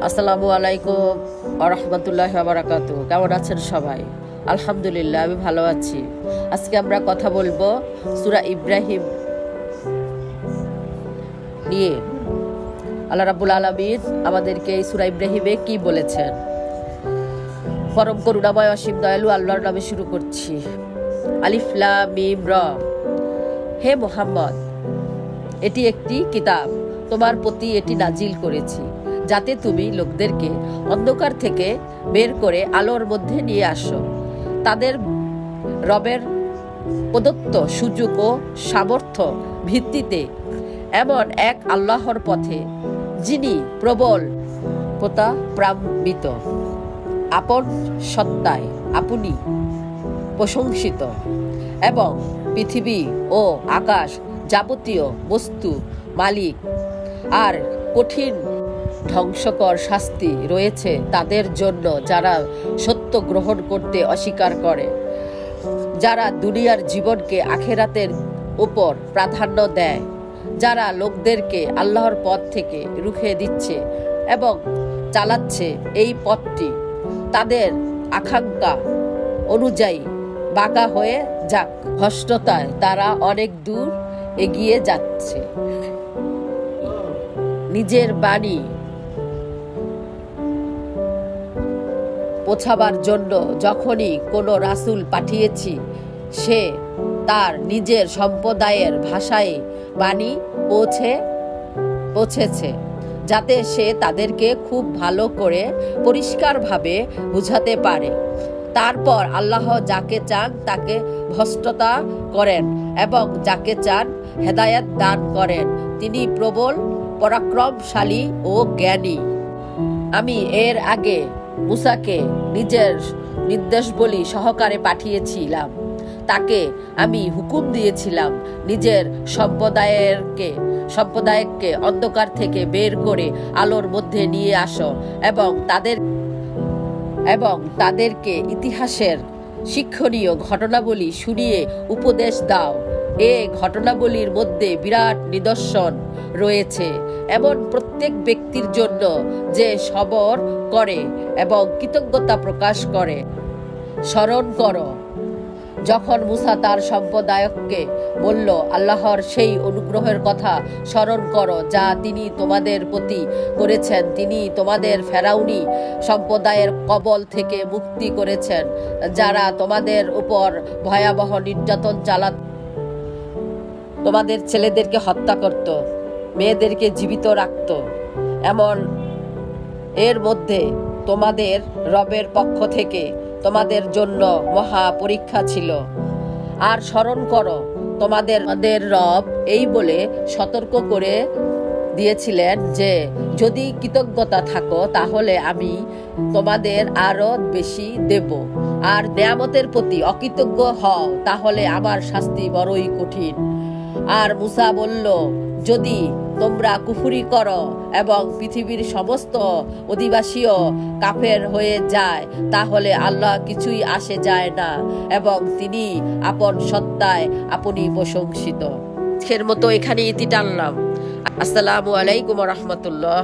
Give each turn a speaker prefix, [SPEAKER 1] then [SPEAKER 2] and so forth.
[SPEAKER 1] আসসালামু আলাইকুম ওয়া রাহমাতুল্লাহি ওয়া বারাকাতুহু। কেমন আছেন সবাই? আলহামদুলিল্লাহ, আমি ভালো আছি। আজকে আমরা কথা বলবো সূরা ইব্রাহিম নিয়ে। আল্লাহ রাব্বুল আলামিন আমাদেরকে এই সূরা ইব্রাহিমে কি বলেছেন। পরম করুণাময় অসীম দয়ালু আল্লাহর নামে শুরু করছি। আলিফ লাম মিম রা। হে মুহাম্মদ, এটি একটি কিতাব, তোমার প্রতি এটি নাজিল করেছি যাতে তুমি লোকদেরকে অন্ধকার থেকে বের করে আলোর মধ্যে নিয়ে আসো, তাদের রবের প্রদত্ত সুযোগ ও সামর্থ্য ভিত্তিতে এমন এক আল্লাহর পথে যিনি প্রবল প্রতাপান্বিত, আপন সত্তায় আপনি প্রশংসিত এবং পৃথিবী ও আকাশ যাবতীয় বস্তু মালিক। আর কঠিন ধ্বংসকর শাস্তি রয়েছে তাদের জন্য যারা সত্য গ্রহণ করতে অস্বীকার করে, যারা দুনিয়ার জীবনকে আখিরাতের উপর প্রাধান্য দেয়, যারা লোকদেরকে আল্লাহর পথ থেকে রুখে দিচ্ছে এবং চালাচ্ছে এই পথটি তাদের আকাঙ্ক্ষা অনুযায়ী বাঁকা হয়ে যাক। ভ্রষ্টতায় তারা অনেক দূর এগিয়ে যাচ্ছে। নিজের বাণী পৌঁছাবার জন্য যখনই কোনো রাসূল পাঠিয়েছি, সে তার নিজের সম্প্রদায়ের ভাষায় বাণী পৌঁছেছে যাতে সে তাদেরকে খুব ভালো করে পরিষ্কারভাবে বুঝাতে পারে। তারপর আল্লাহ যাকে চান তাকে ভ্রষ্টতা করেন এবং যাকে চান হেদায়েত দান করেন। তিনি প্রবল পরাক্রমশালী ও জ্ঞানী। আমি এর আগে মুসাকে নিজের নির্দেশাবলী সহকারে পাঠিয়েছিলাম। তাকে আমি হুকুম দিয়েছিলাম, নিজের সম্প্রদায়কে অন্ধকার থেকে বের করে আলোর মধ্যে নিয়ে আসো এবং তাদেরকে ইতিহাসের শিক্ষণীয় ঘটনাবলী শুনিয়ে উপদেশ দাও। এ ঘটনাবলীর মধ্যে বিরাট নিদর্শন রয়েছে এমন প্রত্যেক ব্যক্তির জন্য যে সবর করে এবং কৃতজ্ঞতা প্রকাশ করে। স্মরণ করো যখন মুসা তার সম্প্রদায়কে বলল, আল্লাহর সেই অনুগ্রহের কথা স্মরণ করো যা তিনি তোমাদের প্রতি করেছেন। তিনি তোমাদের ফেরাউনি সম্প্রদায়ের কবল থেকে মুক্তি করেছেন, যারা তোমাদের উপর ভয়াবহ নির্যাতন চালাত, তোমাদের ছেলেদেরকে হত্যা করত, মেয়েদেরকে জীবিত রাখত। এর মধ্যে তোমাদের রবের পক্ষ থেকে তোমাদের জন্য মহা পরীক্ষা ছিল। আর স্মরণ করো তোমাদের রব এই বলে সতর্ক করে দিয়েছিলেন যে যদি কৃতজ্ঞতা থাকো তাহলে আমি তোমাদের আরো বেশি দেব, আর নেয়ামতের প্রতি অকৃতজ্ঞ হও তাহলে আমার শাস্তি বড়ই কঠিন। আর মুসা বলল, যদি তোমরা কুফরি করো এবং পৃথিবীর সমস্ত অধিবাসীও কাফের হয়ে যায় তাহলে আল্লাহ কিছুই আসে যায় না এবং তিনি আপন সত্তায় আপনি প্রশংসিত। এর মতো এখানে ইতি টানলাম। আসসালামু আলাইকুম ওয়া রাহমাতুল্লাহ।